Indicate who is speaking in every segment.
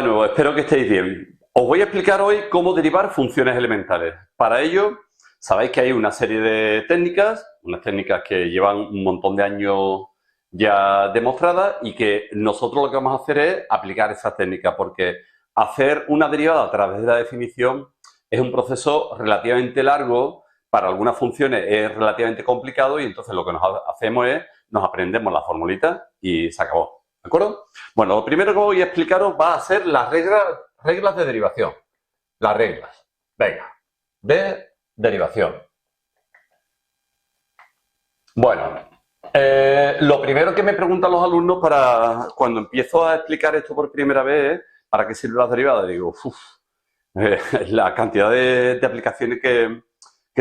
Speaker 1: Hola de nuevo, espero que estéis bien. Os voy a explicar hoy cómo derivar funciones elementales. Para ello, sabéis que hay una serie de técnicas, unas técnicas que llevan un montón de años ya demostradas y que nosotros lo que vamos a hacer es aplicar esas técnicas, porque hacer una derivada a través de la definición es un proceso relativamente largo, para algunas funciones es relativamente complicado y entonces lo que hacemos es nos aprendemos la formulita y se acabó. ¿De acuerdo? Bueno, lo primero que voy a explicaros va a ser las reglas de derivación. Las reglas. Venga. De derivación. Bueno, lo primero que me preguntan los alumnos para cuando empiezo a explicar esto por primera vez es ¿para qué sirven las derivadas? Digo, la cantidad de aplicaciones que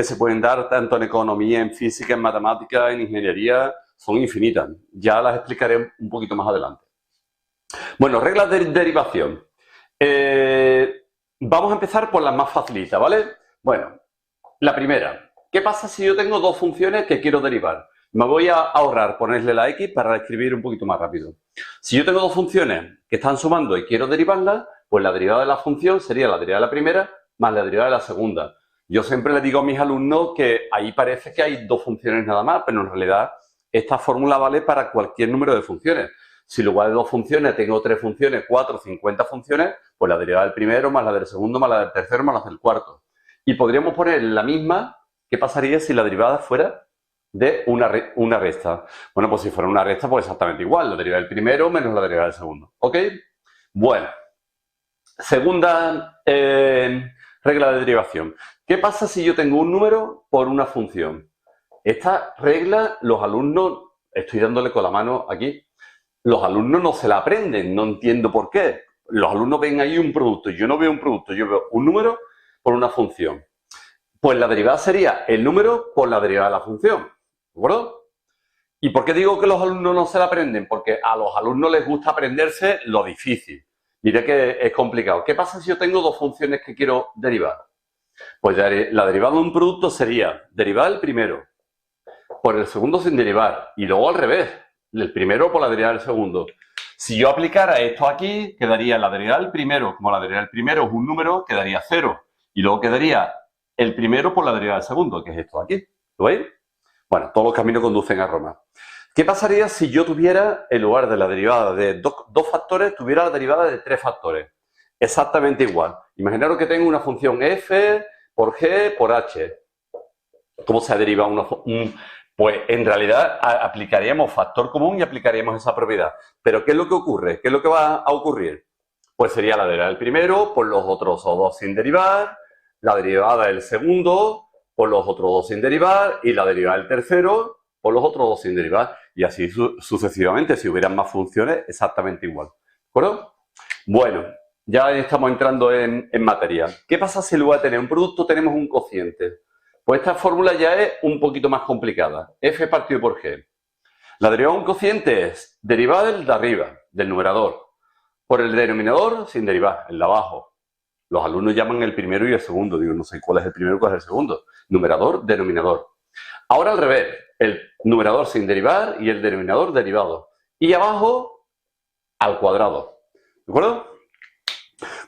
Speaker 1: se pueden dar tanto en economía, en física, en matemáticas, en ingeniería, son infinitas. Ya las explicaré un poquito más adelante. Bueno, reglas de derivación. Vamos a empezar por las más facilitas, ¿vale? Bueno, la primera. ¿Qué pasa si yo tengo dos funciones que quiero derivar? Me voy a ahorrar ponerle la X para escribir un poquito más rápido. Si yo tengo dos funciones que están sumando y quiero derivarlas, pues la derivada de la función sería la derivada de la primera más la derivada de la segunda. Yo siempre le digo a mis alumnos que ahí parece que hay dos funciones nada más, pero en realidad esta fórmula vale para cualquier número de funciones. Si en lugar de dos funciones tengo tres funciones, 4, 50 funciones, pues la derivada del primero más la del segundo más la del tercero más la del cuarto. Y podríamos poner la misma, ¿qué pasaría si la derivada fuera de una resta? Bueno, pues si fuera una resta, pues exactamente igual. La derivada del primero menos la derivada del segundo. ¿Ok? Bueno. Segunda regla de derivación. ¿Qué pasa si yo tengo un número por una función? Esta regla los alumnos, estoy dándole con la mano aquí, los alumnos no se la aprenden, no entiendo por qué. Los alumnos ven ahí un producto, yo no veo un producto, yo veo un número por una función. Pues la derivada sería el número por la derivada de la función, ¿de acuerdo? ¿Y por qué digo que los alumnos no se la aprenden? Porque a los alumnos les gusta aprenderse lo difícil. Diré que es complicado. ¿Qué pasa si yo tengo dos funciones que quiero derivar? Pues la derivada de un producto sería derivar el primero por el segundo sin derivar y luego al revés, el primero por la derivada del segundo. Si yo aplicara esto aquí, quedaría la derivada del primero, como la derivada del primero es un número, quedaría 0. Y luego quedaría el primero por la derivada del segundo, que es esto aquí. ¿Lo veis? Bueno, todos los caminos conducen a Roma. ¿Qué pasaría si yo tuviera, en lugar de la derivada de dos factores, tuviera la derivada de tres factores? Exactamente igual. Imaginaros que tengo una función f por g por h. ¿Cómo se deriva pues en realidad aplicaríamos factor común y aplicaríamos esa propiedad. Pero ¿qué es lo que ocurre? ¿Qué es lo que va a ocurrir? Pues sería la derivada del primero por los otros dos sin derivar, la derivada del segundo por los otros dos sin derivar y la derivada del tercero por los otros dos sin derivar. Y así sucesivamente, si hubieran más funciones, exactamente igual. ¿De acuerdo? Bueno, ya estamos entrando en materia. ¿Qué pasa si en lugar de tener un producto tenemos un cociente? Pues esta fórmula ya es un poquito más complicada. F partido por G. La derivada de un cociente es derivada del de arriba, del numerador, por el denominador sin derivar, el de abajo. Los alumnos llaman el primero y el segundo. Digo, no sé cuál es el primero y cuál es el segundo. Numerador, denominador. Ahora al revés, el numerador sin derivar y el denominador derivado. Y abajo, al cuadrado. ¿De acuerdo?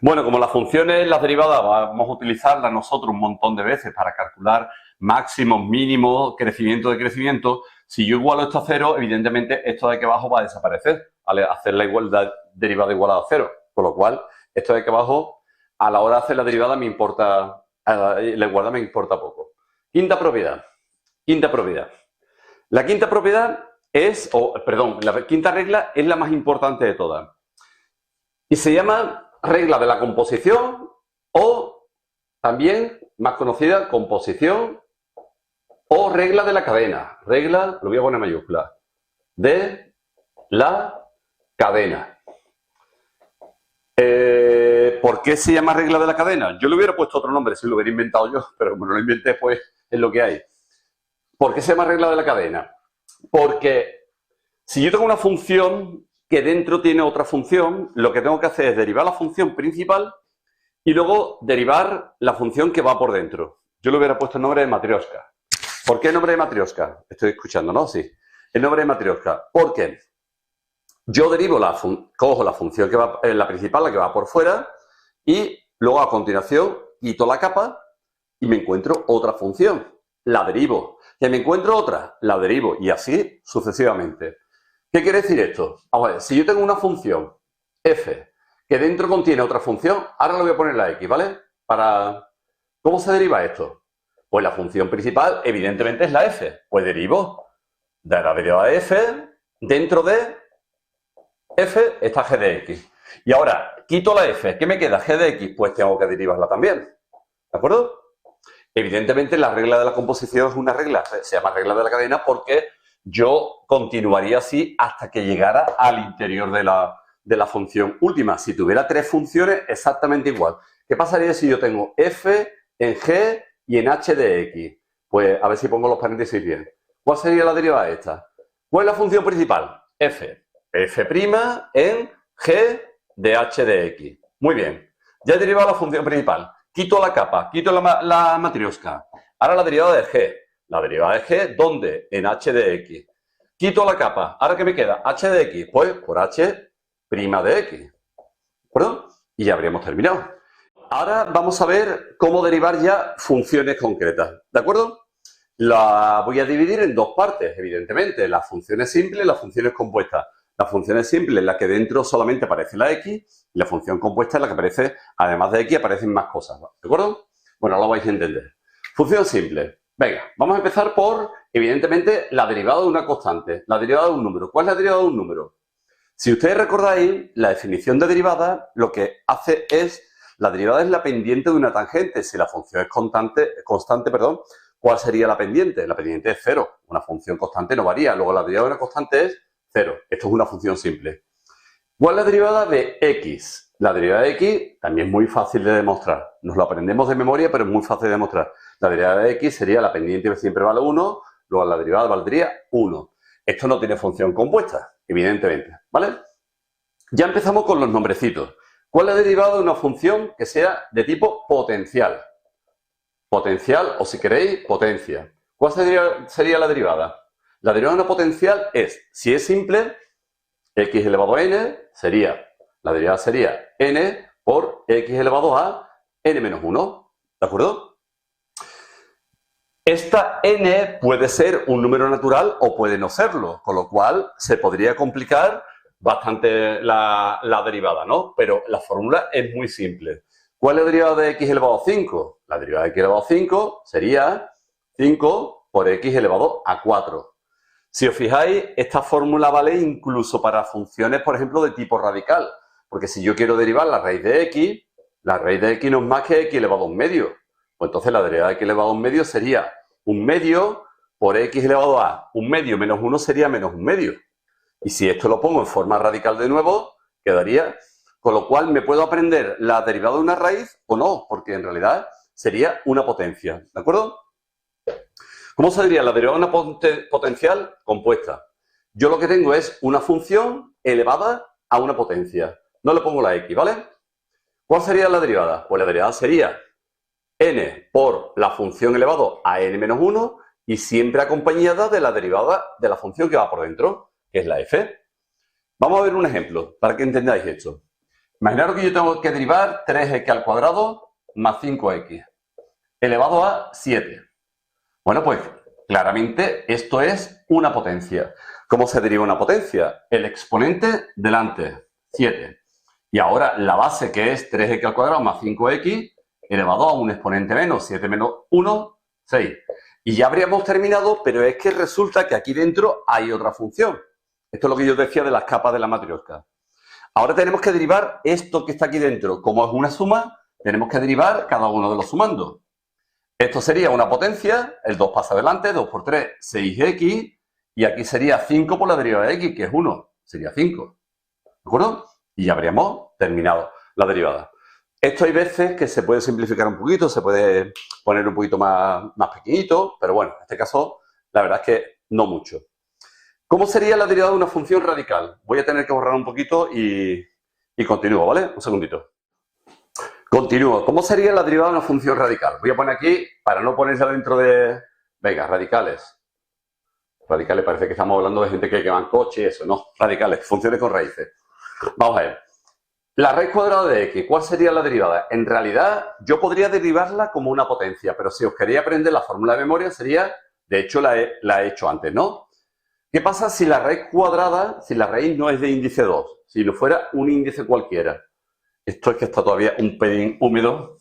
Speaker 1: Bueno, como las funciones, las derivadas, vamos a utilizarlas nosotros un montón de veces para calcular máximos, mínimos, crecimiento de crecimiento. Si yo igualo esto a 0, evidentemente esto de aquí abajo va a desaparecer al hacer la igualdad derivada igualada a 0. Por lo cual, esto de aquí abajo, a la hora de hacer la derivada me importa, la igualdad me importa poco. Quinta propiedad. Quinta propiedad. La quinta propiedad es, la quinta regla es la más importante de todas. Y se llama regla de la composición o también más conocida composición o regla de la cadena. Regla, lo voy a poner en mayúscula, de la cadena. ¿Por qué se llama regla de la cadena? Yo le hubiera puesto otro nombre si lo hubiera inventado yo, pero como no lo inventé, pues es lo que hay. ¿Por qué se llama regla de la cadena? Porque si yo tengo una función que dentro tiene otra función, lo que tengo que hacer es derivar la función principal y luego derivar la función que va por dentro. Yo le hubiera puesto el nombre de matrioska. ¿Por qué el nombre de matrioska? Estoy escuchando, ¿no? Sí. El nombre de matrioska. ¿Por qué? yo derivo cojo la función que va, la principal, la que va por fuera, y luego a continuación quito la capa y me encuentro otra función. La derivo. Que me encuentro otra, la derivo, y así sucesivamente. ¿Qué quiere decir esto? Vamos a ver, si yo tengo una función f que dentro contiene otra función, ahora le voy a poner la x, ¿vale? ¿Cómo se deriva esto? Pues la función principal, evidentemente, es la f. Pues derivo de la derivada de f, dentro de f está g de x. Y ahora, quito la f, ¿qué me queda? G de x, pues tengo que derivarla también. ¿De acuerdo? Evidentemente, la regla de la composición es una regla, se llama regla de la cadena porque yo continuaría así hasta que llegara al interior de la función última. Si tuviera tres funciones, exactamente igual. ¿Qué pasaría si yo tengo f en g y en h de x? Pues a ver si pongo los paréntesis bien. ¿Cuál sería la derivada de esta? ¿Cuál es la función principal? F en g de h de x. Muy bien. Ya he derivado la función principal. Quito la capa, quito la matriosca. Ahora la derivada de g. La derivada de g, ¿dónde? En h de x. Quito la capa. ¿Ahora qué me queda? H de x. Pues por h' de x. ¿De acuerdo? Y ya habríamos terminado. Ahora vamos a ver cómo derivar ya funciones concretas. ¿De acuerdo? La voy a dividir en dos partes, evidentemente. Las funciones simples y las funciones compuestas. La función es simple, en la que dentro solamente aparece la x, y la función compuesta en la que aparece, además de x, aparecen más cosas. ¿De acuerdo? Bueno, lo vais a entender. Función simple. Venga, vamos a empezar por, evidentemente, la derivada de una constante, la derivada de un número. ¿Cuál es la derivada de un número? Si ustedes recordáis, la definición de derivada lo que hace es, la derivada es la pendiente de una tangente. Si la función es constante, ¿cuál sería la pendiente? La pendiente es 0. Una función constante no varía. Luego la derivada de una constante es 0. Esto es una función simple. ¿Cuál es la derivada de x? La derivada de x también es muy fácil de demostrar. Nos lo aprendemos de memoria, pero es muy fácil de demostrar. La derivada de x sería la pendiente que siempre vale 1, luego la derivada valdría 1. Esto no tiene función compuesta, evidentemente, ¿vale? Ya empezamos con los nombrecitos. ¿Cuál es la derivada de una función que sea de tipo potencial? Potencial, o si queréis, potencia. ¿Cuál sería la derivada? La derivada de una potencial es, si es simple, x elevado a n la derivada sería n por x elevado a n menos 1. ¿De acuerdo? Esta n puede ser un número natural o puede no serlo, con lo cual se podría complicar bastante la derivada, ¿no? Pero la fórmula es muy simple. ¿Cuál es la derivada de x elevado a 5? La derivada de x elevado a 5 sería 5 por x elevado a 4. Si os fijáis, esta fórmula vale incluso para funciones, por ejemplo, de tipo radical. Porque si yo quiero derivar la raíz de x no es más que x elevado a un medio. Pues entonces la derivada de x elevado a un medio sería un medio por x elevado a un medio menos 1 sería menos un medio. Y si esto lo pongo en forma radical de nuevo, quedaría... Con lo cual me puedo aprender la derivada de una raíz o no, porque en realidad sería una potencia. ¿De acuerdo? ¿Cómo se diría la derivada de una potencial compuesta? Yo lo que tengo es una función elevada a una potencia. No le pongo la x, ¿vale? ¿Cuál sería la derivada? Pues la derivada sería n por la función elevado a n menos 1 y siempre acompañada de la derivada de la función que va por dentro, que es la f. Vamos a ver un ejemplo para que entendáis esto. Imaginaros que yo tengo que derivar 3x al cuadrado más 5x elevado a 7. Bueno, pues claramente esto es una potencia. ¿Cómo se deriva una potencia? El exponente delante, 7. Y ahora la base, que es 3x al cuadrado más 5x elevado a un exponente menos, 7 menos 1, 6. Y ya habríamos terminado, pero es que resulta que aquí dentro hay otra función. Esto es lo que yo decía de las capas de la matriosca. Ahora tenemos que derivar esto que está aquí dentro. Como es una suma, tenemos que derivar cada uno de los sumandos. Esto sería una potencia, el 2 pasa adelante, 2 por 3, 6x, y aquí sería 5 por la derivada de x, que es 1, sería 5. ¿De acuerdo? Y ya habríamos terminado la derivada. Esto hay veces que se puede simplificar un poquito, se puede poner un poquito más pequeñito, pero bueno, en este caso la verdad es que no mucho. ¿Cómo sería la derivada de una función radical? Voy a tener que borrar un poquito y continúo, ¿vale? Un segundito. Continúo. ¿Cómo sería la derivada de una función radical? Voy a poner aquí, para no ponerse dentro de... Venga, radicales. radicales parece que estamos hablando de gente que va en coche y eso, no, radicales, funciones con raíces. Vamos a ver. La raíz cuadrada de x, ¿cuál sería la derivada? En realidad, yo podría derivarla como una potencia, pero si os quería aprender la fórmula de memoria sería, de hecho la he hecho antes, ¿no? ¿Qué pasa si la raíz cuadrada, si la raíz no es de índice 2, si no fuera un índice cualquiera? Esto es que está todavía un pelín húmedo,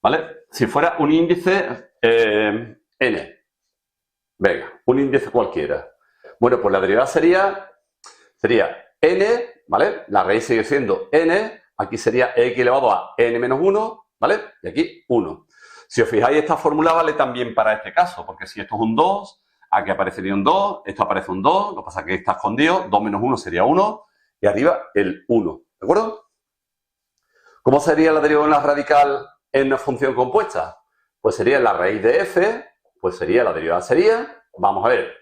Speaker 1: ¿vale? Si fuera un índice n, venga, un índice cualquiera. Bueno, pues la derivada sería n, ¿vale? La raíz sigue siendo n, aquí sería x elevado a n menos 1, ¿vale? Y aquí 1. Si os fijáis, esta fórmula vale también para este caso, porque si esto es un 2, aquí aparecería un 2, esto aparece un 2, lo que pasa es que está escondido, 2 menos 1 sería 1, y arriba el 1, ¿de acuerdo? ¿Cómo sería la derivada de una radical en una función compuesta? Pues sería la raíz de f, pues sería la derivada sería, vamos a ver,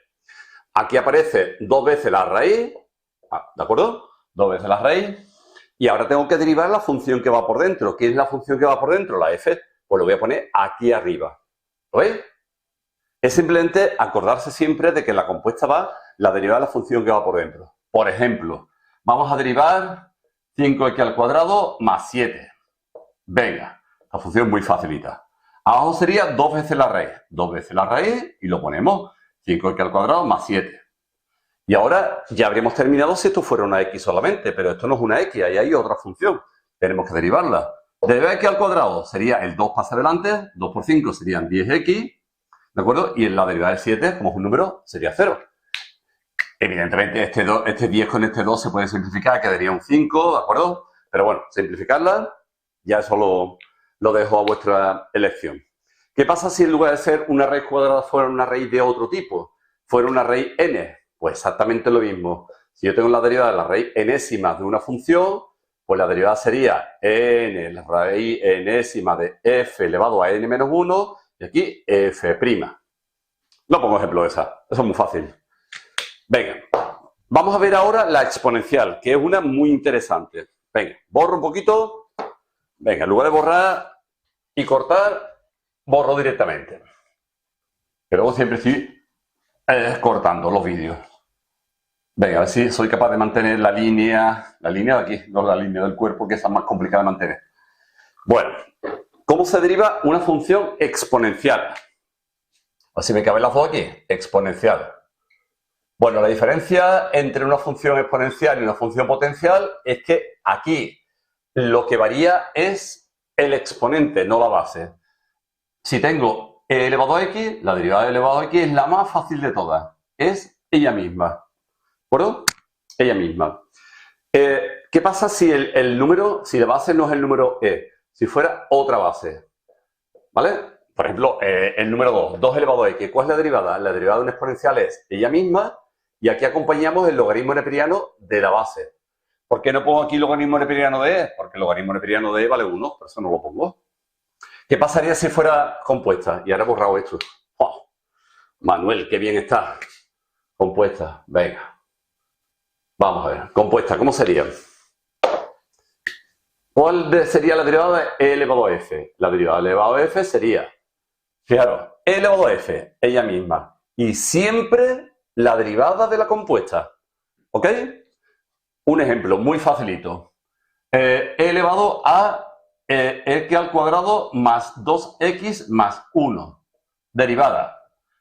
Speaker 1: aquí aparece dos veces la raíz, ¿de acuerdo? Dos veces la raíz, y ahora tengo que derivar la función que va por dentro. ¿Qué es la función que va por dentro? La f, pues lo voy a poner aquí arriba, ¿lo veis? Es simplemente acordarse siempre de que en la compuesta va la derivada de la función que va por dentro. Por ejemplo, vamos a derivar 5x al cuadrado más 7. Venga, la función es muy facilita. Abajo sería 2 veces la raíz. 2 veces la raíz y lo ponemos 5x al cuadrado más 7. Y ahora ya habríamos terminado si esto fuera una x solamente, pero esto no es una x, ahí hay otra función. Tenemos que derivarla. Derivar x al cuadrado sería el 2 pasa adelante, 2 por 5 serían 10x, ¿de acuerdo? Y en la derivada del 7, como es un número, sería 0. Evidentemente, este 10 con este 2 se puede simplificar, quedaría un 5, ¿de acuerdo? Pero bueno, simplificarla, ya eso lo dejo a vuestra elección. ¿Qué pasa si en lugar de ser una raíz cuadrada fuera una raíz de otro tipo? Fuera una raíz n. Pues exactamente lo mismo. Si yo tengo la derivada de la raíz enésima de una función, pues la derivada sería n, la raíz enésima de f elevado a n menos 1, y aquí f'. No pongo ejemplo de esa, eso es muy fácil. Venga, vamos a ver ahora la exponencial, que es una muy interesante. Venga, borro un poquito. Venga, en lugar de borrar y cortar, borro directamente. Pero luego siempre estoy cortando los vídeos. Venga, a ver si soy capaz de mantener la línea de aquí, no la línea del cuerpo, que es más complicada de mantener. Bueno, ¿cómo se deriva una función exponencial? Así me caben las dos aquí, exponencial. Bueno, la diferencia entre una función exponencial y una función potencial es que aquí lo que varía es el exponente, no la base. Si tengo e elevado a x, la derivada de elevado a x es la más fácil de todas. Es ella misma. ¿De acuerdo? Ella misma. ¿Qué pasa si el número, si la base no es el número e, si fuera otra base? ¿Vale? Por ejemplo, el número 2, 2 elevado a x. ¿Cuál es la derivada? La derivada de una exponencial es ella misma y aquí acompañamos el logaritmo neperiano de la base. ¿Por qué no pongo aquí logaritmo neperiano de e? Porque el logaritmo neperiano de e vale 1, por eso no lo pongo. ¿Qué pasaría si fuera compuesta? Y ahora he borrado esto. ¡Oh! Manuel, qué bien está. Compuesta, venga. Vamos a ver, compuesta, ¿cómo sería? ¿Cuál sería la derivada de e elevado a f? La derivada de elevado a f sería, fijaros, e elevado a f, ella misma, y siempre la derivada de la compuesta. ¿Ok? Un ejemplo muy facilito. E elevado a x al cuadrado más 2x más 1. Derivada.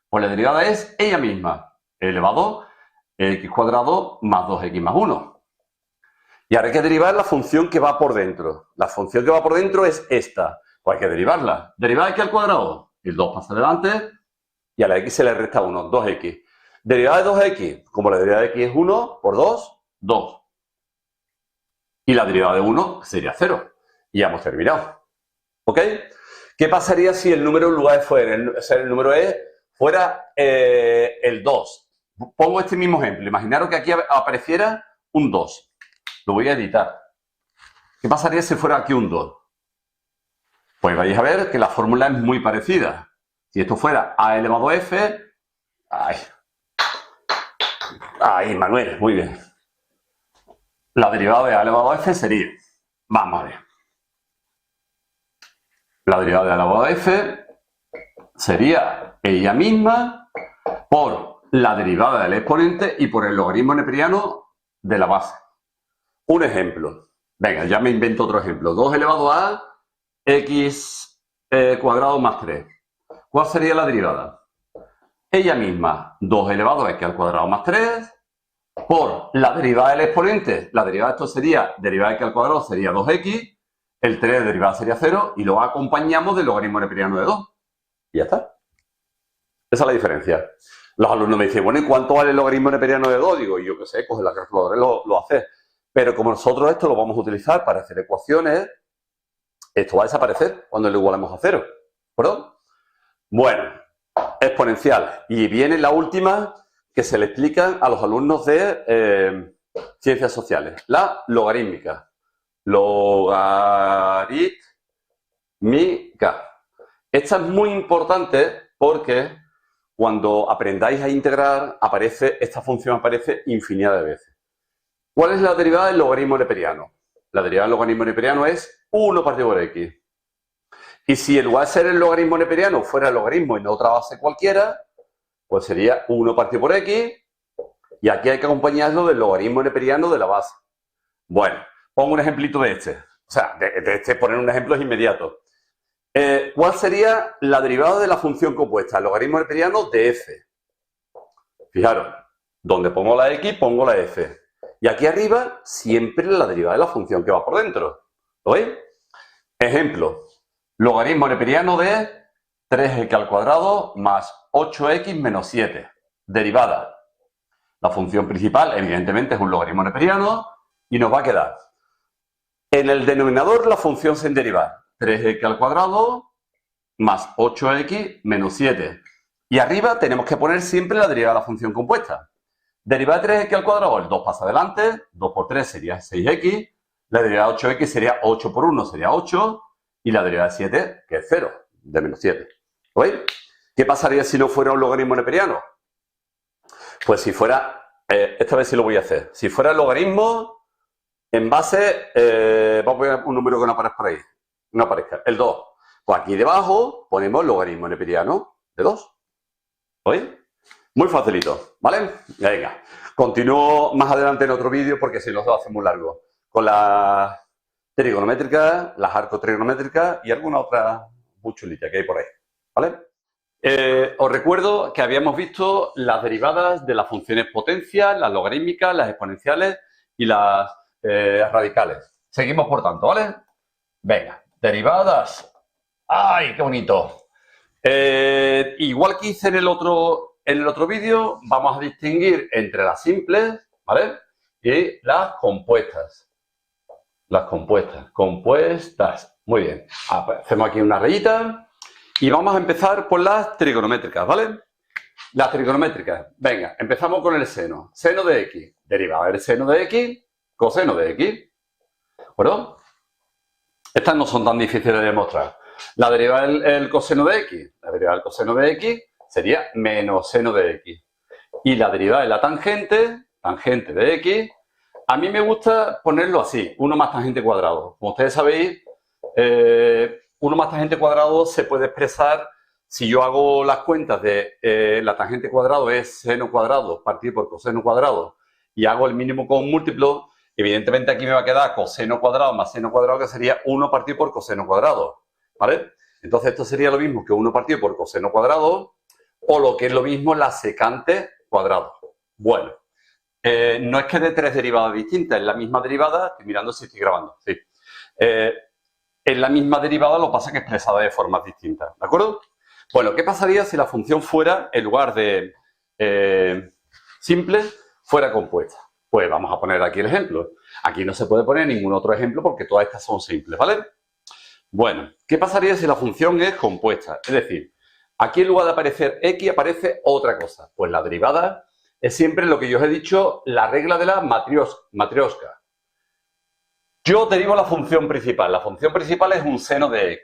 Speaker 1: Pues la derivada es ella misma. E elevado a x cuadrado más 2x más 1. Y ahora hay que derivar la función que va por dentro. La función que va por dentro es esta. Pues hay que derivarla. Derivar x al cuadrado. El 2 pasa adelante y a la x se le resta 1, 2x. Derivada de 2x, como la derivada de x es 1 por 2, 2. Y la derivada de 1 sería 0. Y ya hemos terminado. ¿Ok? ¿Qué pasaría si el número en lugar de ser el número e fuera el 2? Pongo este mismo ejemplo. Imaginaros que aquí apareciera un 2. Lo voy a editar. ¿Qué pasaría si fuera aquí un 2? Pues vais a ver que la fórmula es muy parecida. Si esto fuera a elevado a f... ¡Ay, Manuel! Muy bien. La derivada de a elevado a f sería... Vamos a ver. La derivada de a elevado a f sería ella misma por la derivada del exponente y por el logaritmo neperiano de la base. Un ejemplo. Venga, ya me invento otro ejemplo. 2 elevado a x cuadrado más 3. ¿Cuál sería la derivada? Ella misma, 2 elevado a x al cuadrado más 3, por la derivada del exponente. La derivada de esto sería, derivada de x al cuadrado sería 2x, el 3 de derivada sería 0, y luego acompañamos del logaritmo neperiano de 2. Y ya está. Esa es la diferencia. Los alumnos me dicen, bueno, ¿y cuánto vale el logaritmo neperiano de 2? Digo, yo qué sé, coge la calculadora y lo haces. Pero como nosotros esto lo vamos a utilizar para hacer ecuaciones, esto va a desaparecer cuando lo igualemos a 0. ¿De acuerdo? Bueno, exponencial. Y viene la última que se le explica a los alumnos de ciencias sociales. La logarítmica. Logarítmica. Esta es muy importante porque cuando aprendáis a integrar, esta función aparece infinidad de veces. ¿Cuál es la derivada del logaritmo neperiano? La derivada del logaritmo neperiano es 1 partido por x. Y si en lugar de ser el logaritmo neperiano fuera el logaritmo en otra base cualquiera, pues sería 1 partido por x. Y aquí hay que acompañarlo del logaritmo neperiano de la base. Bueno, pongo un ejemplito de este. O sea, de este poner un ejemplo es inmediato. ¿Cuál sería la derivada de la función compuesta? El logaritmo neperiano de f. Fijaros, donde pongo la x, pongo la f. Y aquí arriba, siempre la derivada de la función que va por dentro. ¿Lo veis? Ejemplo, logaritmo neperiano de 3x al cuadrado más 8x menos 7. Derivada. La función principal, evidentemente, es un logaritmo neperiano y nos va a quedar. En el denominador, la función sin derivar. 3x al cuadrado más 8x menos 7. Y arriba tenemos que poner siempre la derivada de la función compuesta. Derivada de 3x al cuadrado, el 2 pasa adelante, 2 por 3 sería 6x, la derivada de 8x sería 8 por 1 sería 8, y la derivada de 7, que es 0, de menos 7. ¿Lo veis? ¿Qué pasaría si no fuera un logaritmo neperiano? Pues si fuera, esta vez sí lo voy a hacer, si fuera el logaritmo en base, vamos a poner un número que no aparezca por ahí, no aparezca, el 2. Pues aquí debajo ponemos logaritmo neperiano de 2. ¿Lo veis? Muy facilito, ¿vale? Venga, continúo más adelante en otro vídeo porque si no se lo hace muy largo. Con las trigonométricas, las arcotrigonométricas y alguna otra muy chulita que hay por ahí, ¿vale? Os recuerdo que habíamos visto las derivadas de las funciones potencia, las logarítmicas, las exponenciales y las radicales. Seguimos por tanto, ¿vale? Venga, derivadas. ¡Ay, qué bonito! Igual que hice en el otro vídeo, vamos a distinguir entre las simples, ¿vale? Y las compuestas. Las compuestas. Compuestas. Muy bien. Pues hacemos aquí una rayita y vamos a empezar por las trigonométricas, ¿vale? Las trigonométricas. Venga, empezamos con el seno. Seno de x. Derivada del seno de x, coseno de x. ¿De acuerdo? Estas no son tan difíciles de demostrar. La derivada del coseno de x. La derivada del coseno de x sería menos seno de x. Y la derivada de la tangente de x, a mí me gusta ponerlo así, 1 más tangente cuadrado. Como ustedes sabéis, 1 más tangente cuadrado se puede expresar, si yo hago las cuentas de la tangente cuadrado es seno cuadrado partido por coseno cuadrado y hago el mínimo común múltiplo, evidentemente aquí me va a quedar coseno cuadrado más seno cuadrado, que sería 1 partido por coseno cuadrado, ¿vale? Entonces esto sería lo mismo que 1 partido por coseno cuadrado, o lo que es lo mismo la secante cuadrado. Bueno, no es que de 3 derivadas distintas, es la misma derivada, estoy mirando si estoy grabando, sí. Es la misma derivada, lo que pasa que expresada de formas distintas, ¿de acuerdo? Bueno, ¿qué pasaría si la función fuera, en lugar de simple, fuera compuesta? Pues vamos a poner aquí el ejemplo. Aquí no se puede poner ningún otro ejemplo porque todas estas son simples, ¿vale? Bueno, ¿qué pasaría si la función es compuesta? Es decir, aquí en lugar de aparecer x aparece otra cosa. Pues la derivada es siempre lo que yo os he dicho, la regla de la matrioska. Yo derivo la función principal. La función principal es un seno de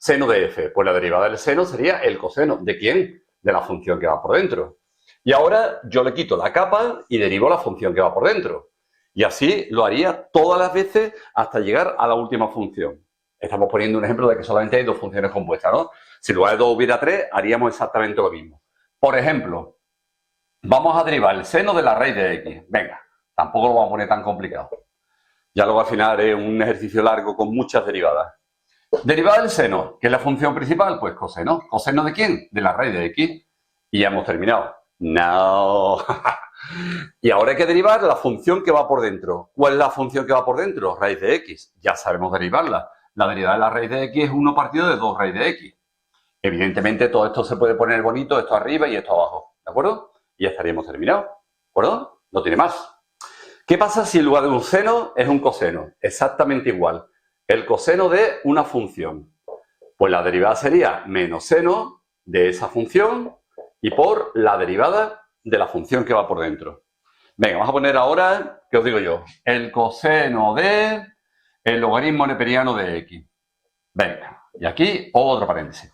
Speaker 1: f. Pues la derivada del seno sería el coseno. ¿De quién? De la función que va por dentro. Y ahora yo le quito la capa y derivo la función que va por dentro. Y así lo haría todas las veces hasta llegar a la última función. Estamos poniendo un ejemplo de que solamente hay 2 funciones compuestas, ¿no? Si en lugar de 2 hubiera 3, haríamos exactamente lo mismo. Por ejemplo, Vamos a derivar el seno de la raíz de x. Venga, tampoco lo vamos a poner tan complicado. Ya luego al final haré un ejercicio largo con muchas derivadas. Derivada del seno, ¿qué es la función principal? Pues coseno. ¿Coseno de quién? De la raíz de x. Y ya hemos terminado. No. Y ahora hay que derivar la función que va por dentro. ¿Cuál es la función que va por dentro? Raíz de x. Ya sabemos derivarla. La derivada de la raíz de x es 1 partido de 2 raíz de x. Evidentemente todo esto se puede poner bonito, esto arriba y esto abajo. ¿De acuerdo? Y ya estaríamos terminados. ¿De acuerdo? No tiene más. ¿Qué pasa si en lugar de un seno es un coseno? Exactamente igual. El coseno de una función. Pues la derivada sería menos seno de esa función y por la derivada de la función que va por dentro. Venga, vamos a poner ahora, ¿qué os digo yo? El coseno de el logaritmo neperiano de x. Venga, y aquí otro paréntesis.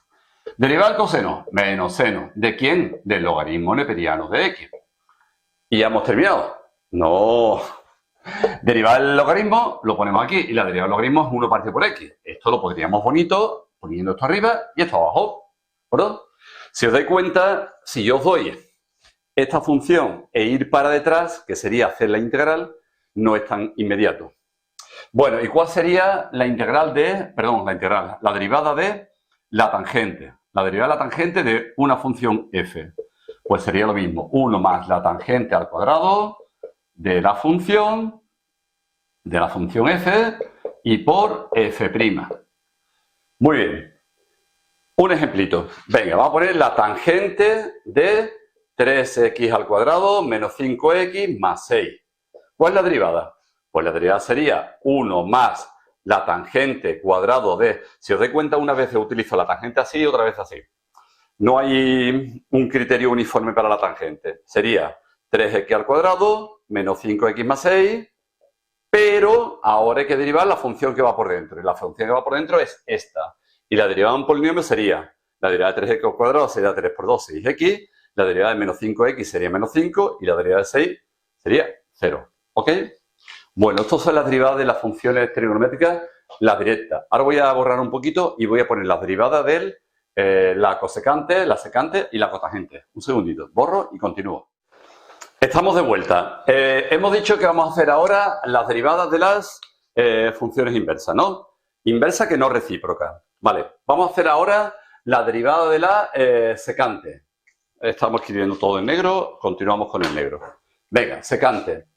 Speaker 1: Derivar el coseno menos seno. ¿De quién? Del logaritmo neperiano de x. Y ya hemos terminado. No. Derivar el logaritmo, lo ponemos aquí, y la derivada del logaritmo es 1 partido por x. Esto lo podríamos bonito poniendo esto arriba y esto abajo. ¿De acuerdo? Si os dais cuenta, si yo os doy esta función e ir para detrás, que sería hacer la integral, no es tan inmediato. Bueno, ¿y cuál sería la integral de, perdón, la derivada de la tangente? La derivada de la tangente de una función f. Pues sería lo mismo, 1 más la tangente al cuadrado de la función f y por f'. Muy bien. Un ejemplito. Venga, vamos a poner la tangente de 3x al cuadrado menos 5x más 6. ¿Cuál es la derivada? Pues la derivada sería 1 más la tangente cuadrado de... Si os dais cuenta, una vez utilizo la tangente así y otra vez así. No hay un criterio uniforme para la tangente. Sería 3x al cuadrado menos 5x más 6, pero ahora hay que derivar la función que va por dentro. Y la función que va por dentro es esta. Y la derivada de un polinomio sería, la derivada de 3x al cuadrado sería 3 por 2, 6x, la derivada de menos 5x sería menos 5 y la derivada de 6 sería 0. ¿Ok? Bueno, estas son las derivadas de las funciones trigonométricas, las directas. Ahora voy a borrar un poquito y voy a poner las derivadas de la cosecante, la secante y la cotangente. Un segundito, borro y continúo. Estamos de vuelta. Hemos dicho que vamos a hacer ahora las derivadas de las funciones inversas, ¿no? Inversa que no recíproca. Vale, vamos a hacer ahora la derivada de la secante. Estamos escribiendo todo en negro, continuamos con el negro. Venga, secante.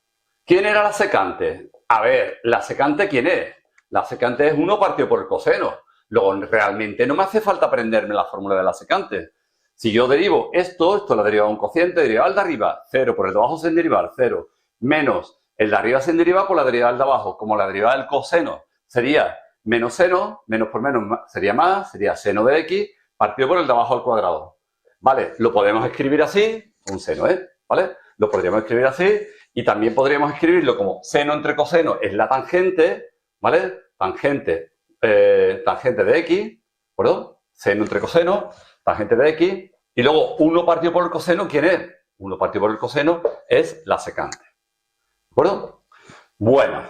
Speaker 1: ¿Quién era la secante? A ver, ¿la secante quién es? La secante es 1 partido por el coseno. Luego, realmente no me hace falta aprenderme la fórmula de la secante. Si yo derivo esto es la derivada de un cociente, derivada el de arriba, 0 por el de abajo sin derivar, 0, menos el de arriba sin derivar por la derivada del de abajo, como la derivada del coseno sería menos seno, menos por menos sería más, sería seno de x, partido por el de abajo al cuadrado. Vale, lo podemos escribir así, un seno, ¿vale? Lo podríamos escribir así y también podríamos escribirlo como seno entre coseno es la tangente, ¿vale? Tangente de x, ¿de acuerdo? Seno entre coseno, tangente de x, y luego 1 partido por el coseno, ¿quién es? 1 partido por el coseno es la secante. ¿De acuerdo? Bueno,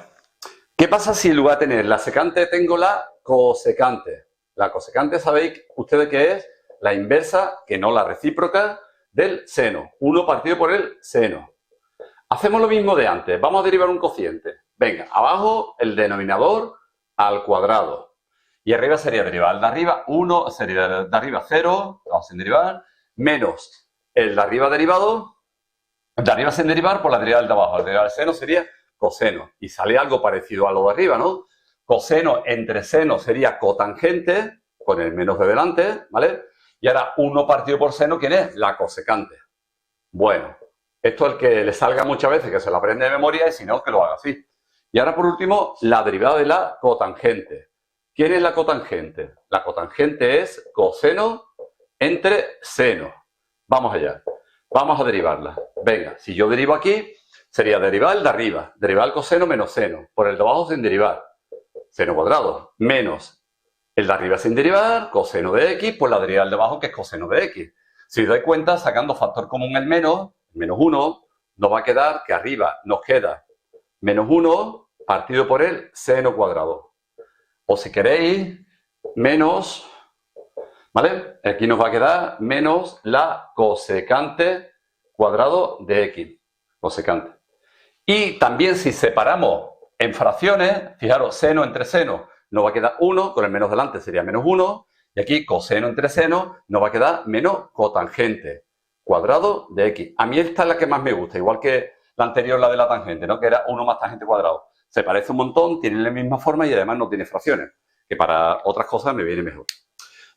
Speaker 1: ¿qué pasa si en lugar de tener la secante tengo la cosecante? La cosecante, ¿sabéis ustedes qué es? La inversa, que no la recíproca, del seno. 1 partido por el seno. Hacemos lo mismo de antes. Vamos a derivar un cociente. Venga, abajo el denominador al cuadrado. Y arriba sería derivar el de arriba 1, sería el de arriba 0, vamos sin derivar, menos el de arriba derivado, el de arriba sin derivar por la derivada del de abajo. El de del seno sería coseno. Y sale algo parecido a lo de arriba, ¿no? Coseno entre seno sería cotangente, con el menos de delante, ¿vale? Y ahora 1 partido por seno, ¿quién es? La cosecante. Bueno, esto es el que le salga muchas veces, que se lo aprende de memoria, y si no, que lo haga así. Y ahora, por último, la derivada de la cotangente. ¿Quién es la cotangente? La cotangente es coseno entre seno. Vamos allá. Vamos a derivarla. Venga, si yo derivo aquí, sería derivar el de arriba. Derivar el coseno menos seno. Por el de abajo sin derivar. Seno cuadrado. Menos el de arriba sin derivar, coseno de x, por la derivada del de abajo, que es coseno de x. Si os dais cuenta, sacando factor común el menos 1, nos va a quedar que arriba nos queda menos 1 partido por el seno cuadrado. O si queréis, menos, ¿vale? Aquí nos va a quedar menos la cosecante cuadrado de x, cosecante. Y también si separamos en fracciones, fijaros, seno entre seno nos va a quedar 1, con el menos delante sería menos 1, y aquí coseno entre seno nos va a quedar menos cotangente, cuadrado de x. A mí esta es la que más me gusta, igual que la anterior, la de la tangente, ¿no? Que era 1 más tangente cuadrado. Se parece un montón, tiene la misma forma y además no tiene fracciones, que para otras cosas me viene mejor.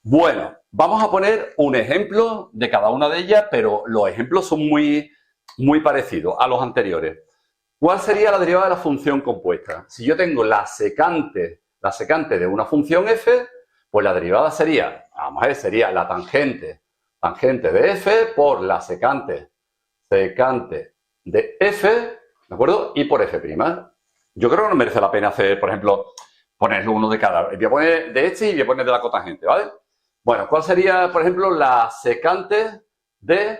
Speaker 1: Bueno, vamos a poner un ejemplo de cada una de ellas, pero los ejemplos son muy parecidos a los anteriores. ¿Cuál sería la derivada de la función compuesta? Si yo tengo la secante de una función f, pues la derivada sería, vamos a ver, sería la tangente de f por la secante de f, ¿de acuerdo? Y por f'. Yo creo que no merece la pena hacer, por ejemplo, poner uno de cada. Voy a poner de este y voy a poner de la cotangente, ¿vale? Bueno, ¿cuál sería, por ejemplo, la secante de,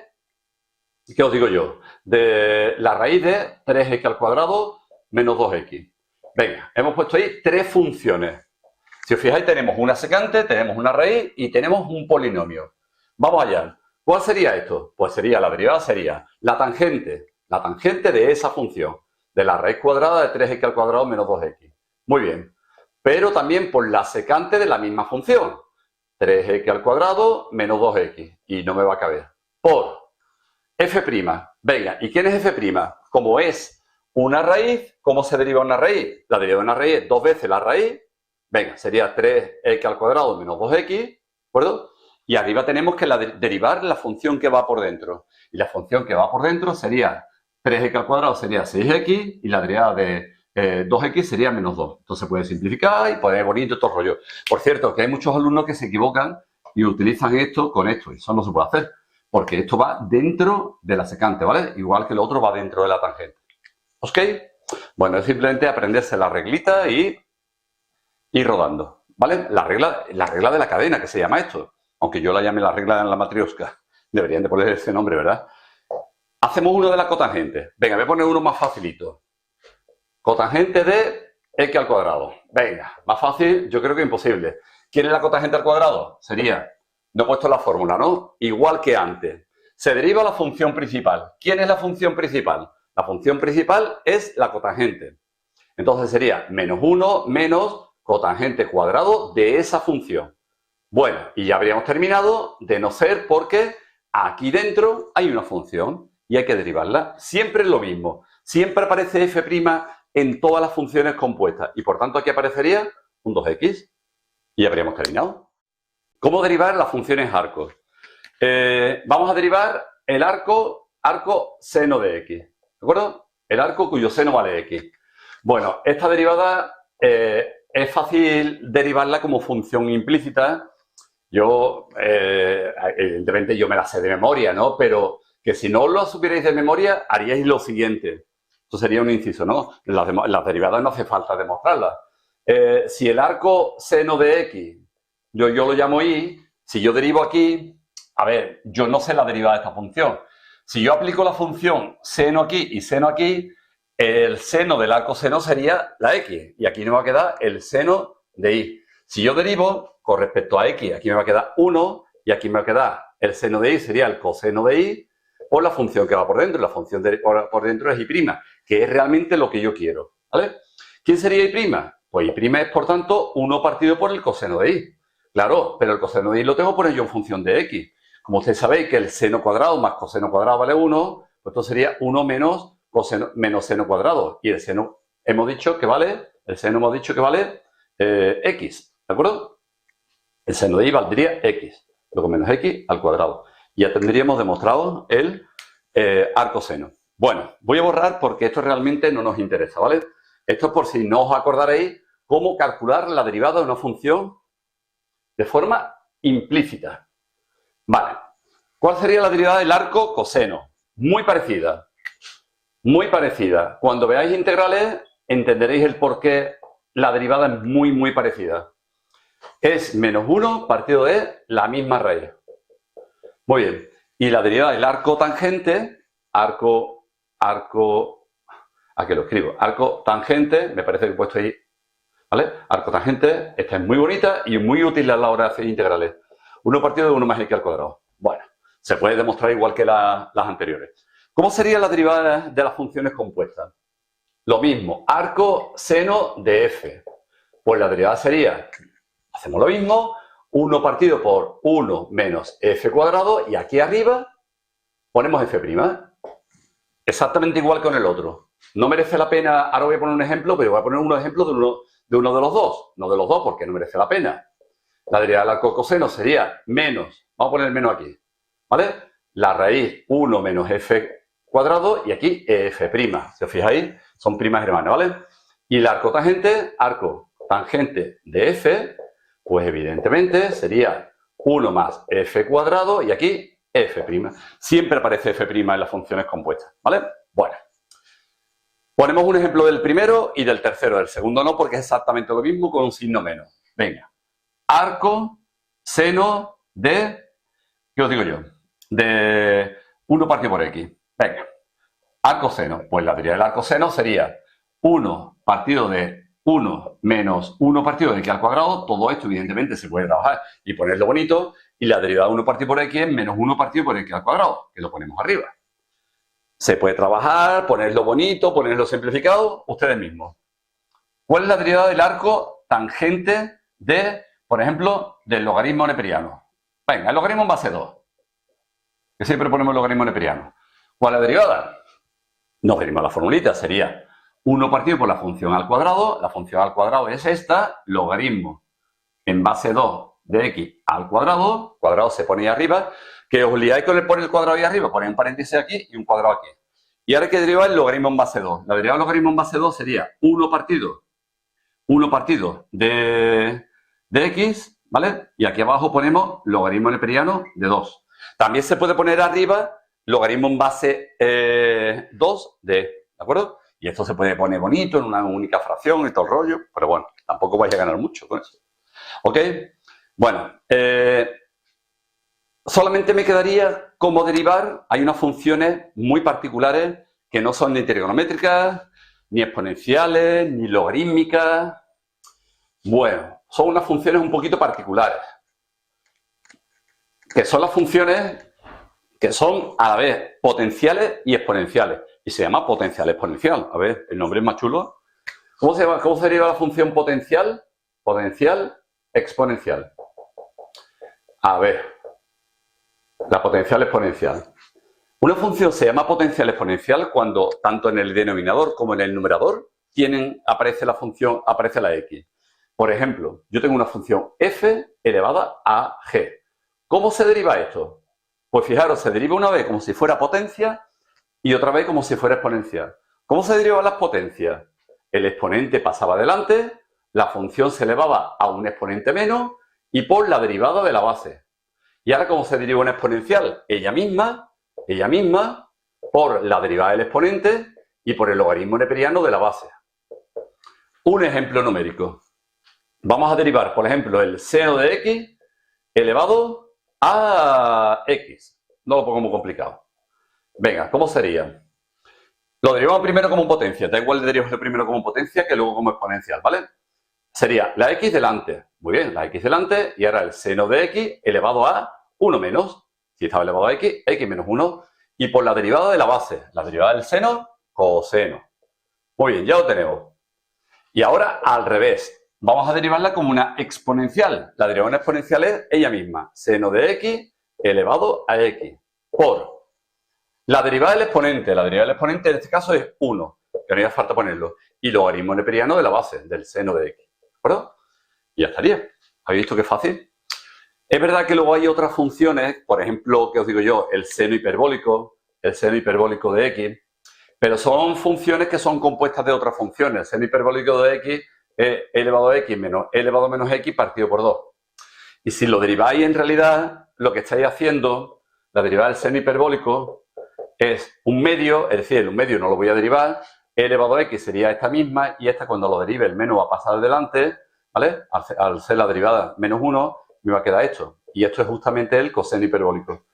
Speaker 1: ¿qué os digo yo? De la raíz de 3x al cuadrado menos 2x. Venga, hemos puesto ahí tres funciones. Si os fijáis, tenemos una secante, tenemos una raíz y tenemos un polinomio. Vamos allá. ¿Cuál sería esto? Pues sería, la derivada sería la tangente de esa función, de la raíz cuadrada de 3x al cuadrado menos 2x. Muy bien. Pero también por la secante de la misma función. 3x al cuadrado menos 2x. Y no me va a caber. Por f'. Venga, ¿y quién es f'? Como es una raíz, ¿cómo se deriva una raíz? La derivada de una raíz es 2 veces la raíz. Venga, sería 3x al cuadrado menos 2x, ¿de acuerdo? Y arriba tenemos que derivar la función que va por dentro. Y la función que va por dentro sería 3x al cuadrado sería 6x y la derivada de 2x sería menos 2. Entonces se puede simplificar y poner bonito todo el rollo. Por cierto, que hay muchos alumnos que se equivocan y utilizan esto con esto. Y eso no se puede hacer. Porque esto va dentro de la secante, ¿vale? Igual que el otro va dentro de la tangente. ¿Ok? Bueno, es simplemente aprenderse la reglita y ir rodando, ¿vale? La regla de la cadena, que se llama esto. Aunque yo la llame la regla en la matriosca. Deberían de poner ese nombre, ¿verdad? Hacemos uno de la cotangente. Venga, voy a poner uno más facilito. Cotangente de x al cuadrado. Venga, más fácil, yo creo que imposible. ¿Quién es la cotangente al cuadrado? Sería, no he puesto la fórmula, ¿no? Igual que antes. Se deriva la función principal. ¿Quién es la función principal? La función principal es la cotangente. Entonces sería menos 1 menos cotangente cuadrado de esa función. Bueno, y ya habríamos terminado, de no ser porque aquí dentro hay una función y hay que derivarla. Siempre es lo mismo. Siempre aparece f' en todas las funciones compuestas. Y por tanto aquí aparecería un 2x. Y ya habríamos terminado. ¿Cómo derivar las funciones arcos? Vamos a derivar el arco seno de x. ¿De acuerdo? El arco cuyo seno vale x. Bueno, esta derivada es fácil derivarla como función implícita. Yo, evidentemente yo me la sé de memoria, ¿no? Pero que si no lo supierais de memoria, haríais lo siguiente. Esto sería un inciso, ¿no? Las derivadas no hace falta demostrarlas. Si el arco seno de x, yo lo llamo y, si yo derivo aquí, a ver, yo no sé la derivada de esta función. Si yo aplico la función seno aquí y seno aquí, el seno del arco seno sería la x. Y aquí me va a quedar el seno de y. Si yo derivo con respecto a x, aquí me va a quedar 1 y aquí me va a quedar el seno de y, sería el coseno de y, por la función que va por dentro. La función por dentro es y', que es realmente lo que yo quiero, ¿vale? ¿Quién sería y'? Pues y' es, por tanto, 1 partido por el coseno de y. Claro, pero el coseno de y lo tengo que poner yo en función de x. Como ustedes sabéis que el seno cuadrado más coseno cuadrado vale 1, pues esto sería 1 menos seno cuadrado. Y el seno hemos dicho que vale, x, ¿de acuerdo? El seno de y valdría x, luego menos x al cuadrado. Y ya tendríamos demostrado el arco seno. Bueno, voy a borrar porque esto realmente no nos interesa, ¿vale? Esto es por si no os acordaréis cómo calcular la derivada de una función de forma implícita. Vale. ¿Cuál sería la derivada del arco coseno? Muy parecida. Muy parecida. Cuando veáis integrales, entenderéis el por qué la derivada es muy parecida. Es menos 1 partido de la misma raíz. Muy bien. Y la derivada del arco tangente, aquí lo escribo, arco tangente, me parece que he puesto ahí, ¿vale? Arco tangente, esta es muy bonita y muy útil a la hora de hacer integrales. 1 partido de 1 más x al cuadrado. Bueno, se puede demostrar igual que las anteriores. ¿Cómo sería la derivada de las funciones compuestas? Lo mismo, arco seno de f. Pues la derivada sería, hacemos lo mismo, 1 partido por 1 menos f cuadrado y aquí arriba ponemos f'. Exactamente igual con el otro. No merece la pena, ahora voy a poner un ejemplo, pero voy a poner un ejemplo de uno de los dos. No de los dos porque no merece la pena. La derivada del arco coseno sería menos, vamos a poner el menos aquí, ¿vale? La raíz 1 menos f cuadrado y aquí f'. Si os fijáis, son primas hermanas, ¿vale? Y el arco tangente de f, pues evidentemente sería 1 más f cuadrado y aquí f'. Siempre aparece f' en las funciones compuestas, ¿vale? Bueno. Ponemos un ejemplo del primero y del tercero. Del segundo no, porque es exactamente lo mismo con un signo menos. Venga. Arco seno de, ¿qué os digo yo? De 1 partido por x. Venga. Arco seno. Pues la derivada del arco seno sería 1 partido de 1 menos 1 partido de x al cuadrado. Todo esto, evidentemente, se puede trabajar y ponerlo bonito. Y la derivada de 1 partido por x es menos 1 partido por x al cuadrado, que lo ponemos arriba. Se puede trabajar, ponerlo bonito, ponerlo simplificado, ustedes mismos. ¿Cuál es la derivada del arco tangente de, por ejemplo, del logaritmo neperiano? Venga, el logaritmo en base 2. Que siempre ponemos el logaritmo neperiano. ¿Cuál es la derivada? Nos venimos a la formulita, sería 1 partido por la función al cuadrado. La función al cuadrado es esta, logaritmo en base 2 de x al cuadrado. Cuadrado se pone ahí arriba. Que os liáis con el poner el cuadrado ahí arriba, ponéis un paréntesis aquí y un cuadrado aquí. Y ahora hay que derivar el logaritmo en base 2. La derivada del logaritmo en base 2 sería 1 partido de x, ¿vale? Y aquí abajo ponemos logaritmo neperiano de 2. También se puede poner arriba logaritmo en base 2 ¿de acuerdo? Y esto se puede poner bonito en una única fracción y todo el rollo, pero bueno, tampoco vais a ganar mucho con eso. ¿Ok? Bueno, solamente me quedaría como derivar. Hay unas funciones muy particulares que no son ni trigonométricas, ni exponenciales, ni logarítmicas. Bueno, son unas funciones un poquito particulares. Que son las funciones que son a la vez potenciales y exponenciales. Y se llama potencial exponencial. A ver, el nombre es más chulo. ¿Cómo se llama? ¿Cómo se deriva la función potencial? Potencial exponencial. A ver, la potencial exponencial. Una función se llama potencial exponencial cuando tanto en el denominador como en el numerador aparece la x. Por ejemplo, yo tengo una función f elevada a g. ¿Cómo se deriva esto? Pues fijaros, se deriva una vez como si fuera potencia y otra vez como si fuera exponencial. ¿Cómo se derivan las potencias? El exponente pasaba adelante, la función se elevaba a un exponente menos y por la derivada de la base. Y ahora, ¿cómo se deriva una exponencial? Ella misma, por la derivada del exponente y por el logaritmo neperiano de la base. Un ejemplo numérico. Vamos a derivar, por ejemplo, el seno de x elevado a x. No lo pongo muy complicado. Venga, ¿cómo sería? Lo derivamos primero como potencia. Da igual derivarlo primero como potencia que luego como exponencial, ¿vale? Sería la x delante. Muy bien, la x delante y ahora el seno de x elevado a 1 menos. Si estaba elevado a x, x menos 1. Y por la derivada de la base, la derivada del seno, coseno. Muy bien, ya lo tenemos. Y ahora al revés. Vamos a derivarla como una exponencial. La derivada de una exponencial es ella misma. Seno de x elevado a x. Por la derivada del exponente. La derivada del exponente en este caso es 1. Que no hace falta ponerlo. Y logaritmo neperiano de la base, del seno de x. ¿De acuerdo? Y ya estaría. ¿Habéis visto qué fácil? Es verdad que luego hay otras funciones. Por ejemplo, ¿qué os digo yo? El seno hiperbólico de x. Pero son funciones que son compuestas de otras funciones. El seno hiperbólico de x es e elevado a x menos e elevado a menos x partido por 2. Y si lo deriváis en realidad, lo que estáis haciendo, la derivada del seno hiperbólico, es un medio, es decir, un medio no lo voy a derivar, e elevado a x sería esta misma y esta cuando lo derive el menos va a pasar adelante, ¿vale? Al ser la derivada menos 1, me va a quedar esto. Y esto es justamente el coseno hiperbólico.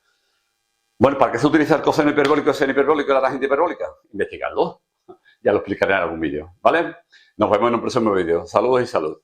Speaker 1: Bueno, ¿para qué se utiliza el coseno hiperbólico, el seno hiperbólico y la tangente hiperbólica? Investigadlo. Ya lo explicaré en algún vídeo, ¿vale? Nos vemos en un próximo vídeo. Saludos y salud.